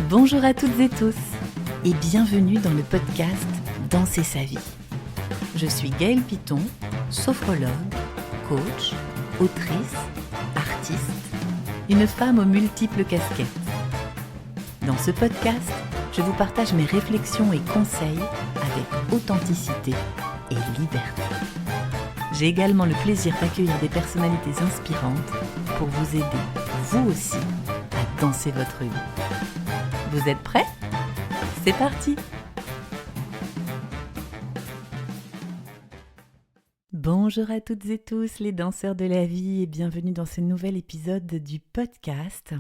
Bonjour à toutes et tous et bienvenue dans le podcast Danser sa vie. Je suis Gaëlle Piton, sophrologue, coach, autrice, artiste, une femme aux multiples casquettes. Dans ce podcast, je vous partage mes réflexions et conseils avec authenticité et liberté. J'ai également le plaisir d'accueillir des personnalités inspirantes pour vous aider, vous aussi, à danser votre vie. Vous êtes prêts ? C'est parti ! Bonjour à toutes et tous les danseurs de la vie et bienvenue dans ce nouvel épisode du podcast.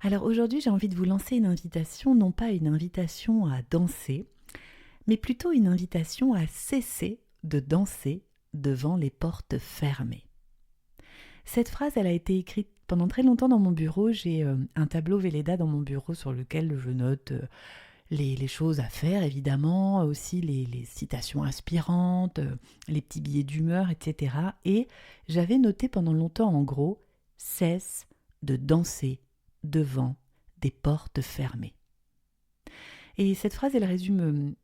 Alors aujourd'hui j'ai envie de vous lancer une invitation, non pas une invitation à danser, mais plutôt une invitation à cesser de danser devant les portes fermées. Cette phrase, elle a été écrite pendant très longtemps dans mon bureau. J'ai un tableau Velleda dans mon bureau sur lequel je note les choses à faire, évidemment, aussi les citations inspirantes, les petits billets d'humeur, etc. Et j'avais noté pendant longtemps, en gros, « Cesse de danser devant des portes fermées ». Et cette phrase, elle résume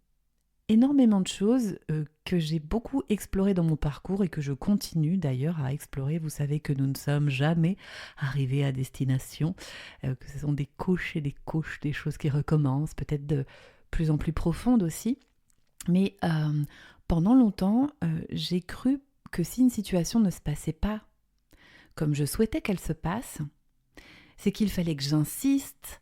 énormément de choses que j'ai beaucoup explorées dans mon parcours et que je continue d'ailleurs à explorer. Vous savez que nous ne sommes jamais arrivés à destination, que ce sont des couches et des couches, des choses qui recommencent, peut-être de plus en plus profondes aussi. Mais pendant longtemps, j'ai cru que si une situation ne se passait pas comme je souhaitais qu'elle se passe, c'est qu'il fallait que j'insiste,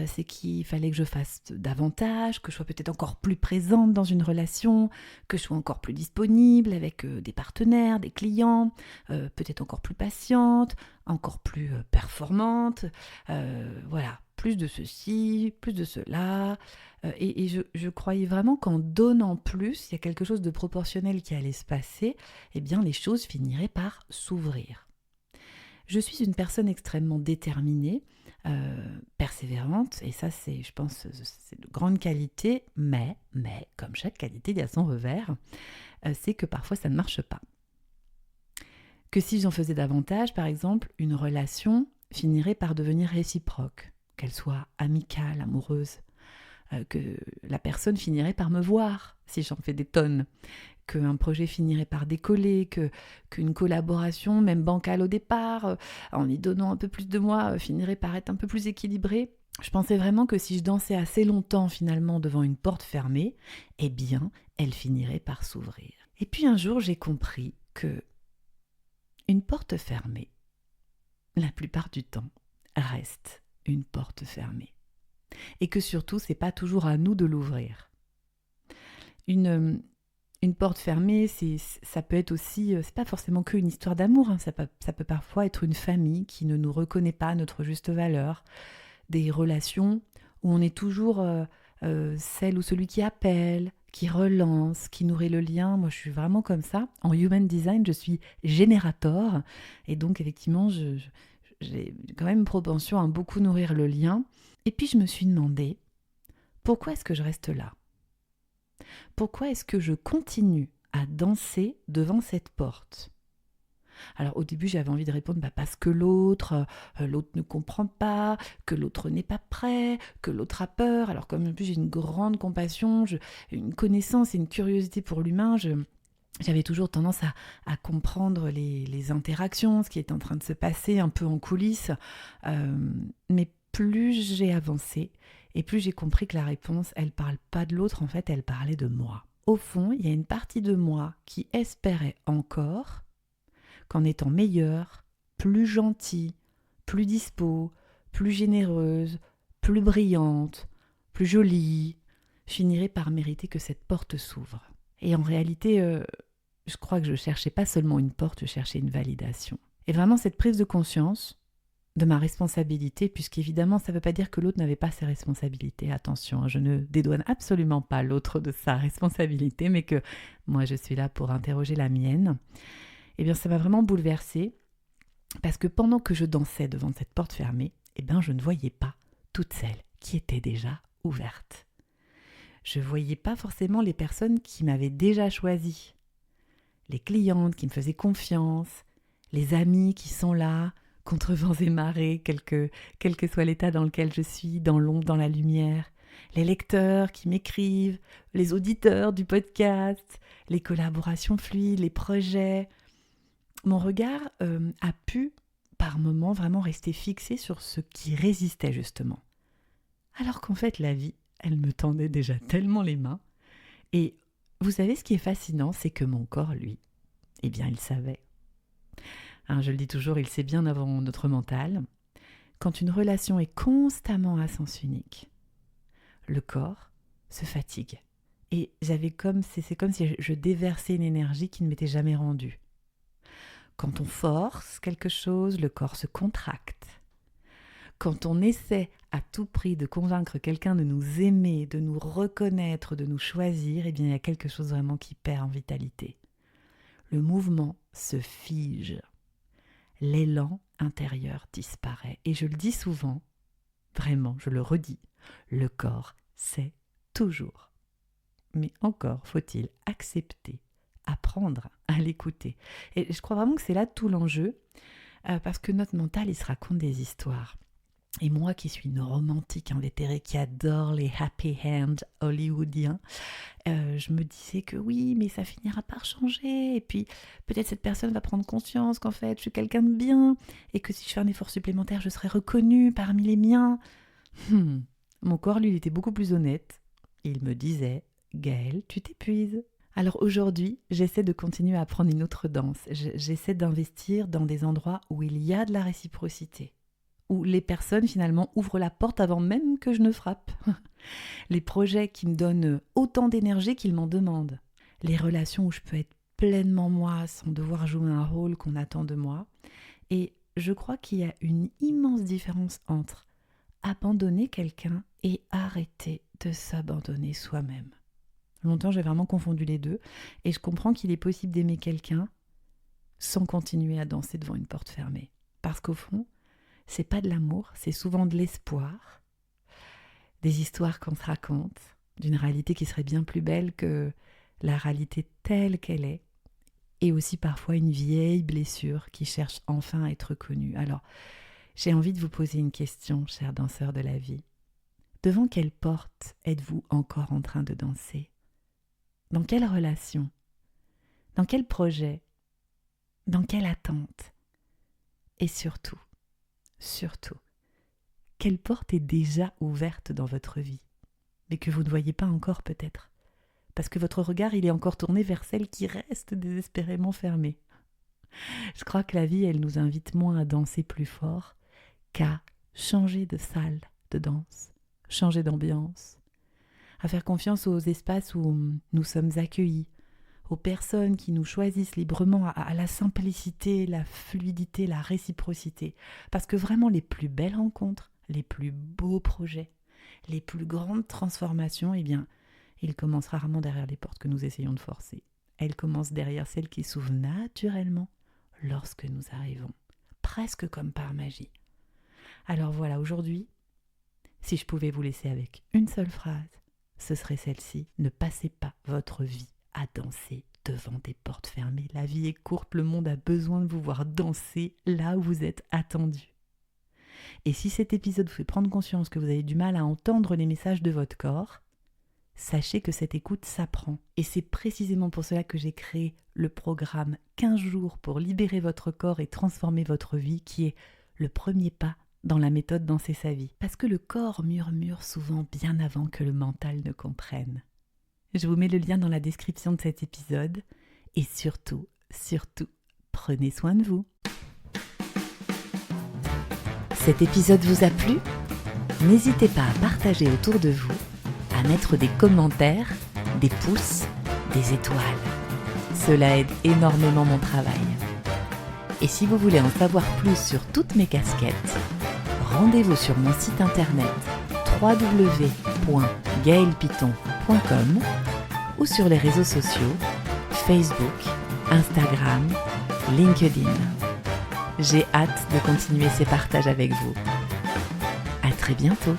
c'est qu'il fallait que je fasse davantage, que je sois peut-être encore plus présente dans une relation, que je sois encore plus disponible avec des partenaires, des clients, peut-être encore plus patiente, encore plus performante, voilà, plus de ceci, plus de cela. Et je croyais vraiment qu'en donnant plus, il y a quelque chose de proportionnel qui allait se passer, eh bien les choses finiraient par s'ouvrir. Je suis une personne extrêmement déterminée, persévérante, et ça c'est, je pense, c'est de grande qualité, mais comme chaque qualité, il y a son revers, c'est que parfois ça ne marche pas. Que si j'en faisais davantage, par exemple, une relation finirait par devenir réciproque, qu'elle soit amicale, amoureuse, que la personne finirait par me voir si j'en fais des tonnes, qu'un projet finirait par décoller, qu'une collaboration, même bancale au départ, en y donnant un peu plus de moi, finirait par être un peu plus équilibrée. Je pensais vraiment que si je dansais assez longtemps finalement devant une porte fermée, eh bien, elle finirait par s'ouvrir. Et puis un jour, j'ai compris que une porte fermée, la plupart du temps, reste une porte fermée. Et que surtout, c'est pas toujours à nous de l'ouvrir. Une porte fermée, ça peut être aussi, c'est pas forcément qu'une histoire d'amour, hein, ça peut parfois être une famille qui ne nous reconnaît pas à notre juste valeur, des relations où on est toujours celle ou celui qui appelle, qui relance, qui nourrit le lien. Moi, je suis vraiment comme ça. En Human Design, je suis générateur et donc effectivement, j'ai quand même une propension à beaucoup nourrir le lien. Et puis, je me suis demandé, pourquoi est-ce que je reste là ? Pourquoi est-ce que je continue à danser devant cette porte ? Alors au début j'avais envie de répondre parce que l'autre ne comprend pas, que l'autre n'est pas prêt, que l'autre a peur. Alors comme en plus j'ai une grande compassion, une connaissance et une curiosité pour l'humain, j'avais toujours tendance à comprendre les interactions, ce qui est en train de se passer un peu en coulisses. Mais plus j'ai avancé, et plus j'ai compris que la réponse, elle parle pas de l'autre, en fait, elle parlait de moi. Au fond, il y a une partie de moi qui espérait encore qu'en étant meilleure, plus gentille, plus dispo, plus généreuse, plus brillante, plus jolie, finirait par mériter que cette porte s'ouvre. Et en réalité, je crois que je cherchais pas seulement une porte, je cherchais une validation. Et vraiment, cette prise de conscience de ma responsabilité, puisqu'évidemment, ça ne veut pas dire que l'autre n'avait pas ses responsabilités. Attention, je ne dédouane absolument pas l'autre de sa responsabilité, mais que moi, je suis là pour interroger la mienne. Eh bien, ça m'a vraiment bouleversée, parce que pendant que je dansais devant cette porte fermée, eh bien, je ne voyais pas toutes celles qui étaient déjà ouvertes. Je ne voyais pas forcément les personnes qui m'avaient déjà choisie, les clientes qui me faisaient confiance, les amis qui sont là, contre vents et marées, quel que soit l'état dans lequel je suis, dans l'ombre, dans la lumière, les lecteurs qui m'écrivent, les auditeurs du podcast, les collaborations fluides, les projets. Mon regard a pu, par moments, vraiment rester fixé sur ce qui résistait justement. Alors qu'en fait, la vie, elle me tendait déjà tellement les mains. Et vous savez, ce qui est fascinant, c'est que mon corps, lui, eh bien, il savait. Je le dis toujours, il sait bien avant notre mental. Quand une relation est constamment à sens unique, le corps se fatigue. Et c'est comme si je déversais une énergie qui ne m'était jamais rendue. Quand on force quelque chose, le corps se contracte. Quand on essaie à tout prix de convaincre quelqu'un de nous aimer, de nous reconnaître, de nous choisir, eh bien, il y a quelque chose vraiment qui perd en vitalité. Le mouvement se fige. L'élan intérieur disparaît. Et je le dis souvent, vraiment, je le redis, le corps sait toujours. Mais encore faut-il accepter, apprendre à l'écouter. Et je crois vraiment que c'est là tout l'enjeu, parce que notre mental, il se raconte des histoires. Et moi qui suis une romantique invétérée, qui adore les happy end hollywoodiens, je me disais que oui, mais ça finira par changer. Et puis peut-être cette personne va prendre conscience qu'en fait je suis quelqu'un de bien et que si je fais un effort supplémentaire, je serai reconnue parmi les miens. Mon corps, lui, il était beaucoup plus honnête. Il me disait « Gaëlle, tu t'épuises ». Alors aujourd'hui, j'essaie de continuer à prendre une autre danse. J'essaie d'investir dans des endroits où il y a de la réciprocité, où les personnes finalement ouvrent la porte avant même que je ne frappe. Les projets qui me donnent autant d'énergie qu'ils m'en demandent. Les relations où je peux être pleinement moi sans devoir jouer un rôle qu'on attend de moi. Et je crois qu'il y a une immense différence entre abandonner quelqu'un et arrêter de s'abandonner soi-même. Longtemps, j'ai vraiment confondu les deux et je comprends qu'il est possible d'aimer quelqu'un sans continuer à danser devant une porte fermée. Parce qu'au fond, c'est pas de l'amour, c'est souvent de l'espoir, des histoires qu'on se raconte, d'une réalité qui serait bien plus belle que la réalité telle qu'elle est, et aussi parfois une vieille blessure qui cherche enfin à être connue. Alors, j'ai envie de vous poser une question, chers danseurs de la vie. Devant quelle porte êtes-vous encore en train de danser ? Dans quelle relation ? Dans quel projet ? Dans quelle attente ? Et surtout, quelle porte est déjà ouverte dans votre vie, mais que vous ne voyez pas encore peut-être, parce que votre regard il est encore tourné vers celle qui reste désespérément fermée. Je crois que la vie, elle nous invite moins à danser plus fort qu'à changer de salle de danse, changer d'ambiance, à faire confiance aux espaces où nous sommes accueillis, aux personnes qui nous choisissent librement, à la simplicité, la fluidité, la réciprocité. Parce que vraiment, les plus belles rencontres, les plus beaux projets, les plus grandes transformations, eh bien, ils commencent rarement derrière les portes que nous essayons de forcer. Elles commencent derrière celles qui s'ouvrent naturellement lorsque nous arrivons, presque comme par magie. Alors voilà, aujourd'hui, si je pouvais vous laisser avec une seule phrase, ce serait celle-ci: ne passez pas votre vie à danser devant des portes fermées. La vie est courte, le monde a besoin de vous voir danser là où vous êtes attendu. Et si cet épisode vous fait prendre conscience que vous avez du mal à entendre les messages de votre corps, sachez que cette écoute s'apprend. Et c'est précisément pour cela que j'ai créé le programme 15 jours pour libérer votre corps et transformer votre vie, qui est le premier pas dans la méthode Danser sa vie. Parce que le corps murmure souvent bien avant que le mental ne comprenne. Je vous mets le lien dans la description de cet épisode. Et surtout, prenez soin de vous. Cet épisode vous a plu ? N'hésitez pas à partager autour de vous, à mettre des commentaires, des pouces, des étoiles. Cela aide énormément mon travail. Et si vous voulez en savoir plus sur toutes mes casquettes, rendez-vous sur mon site internet www.gaellepiton.com ou sur les réseaux sociaux Facebook, Instagram, LinkedIn. J'ai hâte de continuer ces partages avec vous. À très bientôt.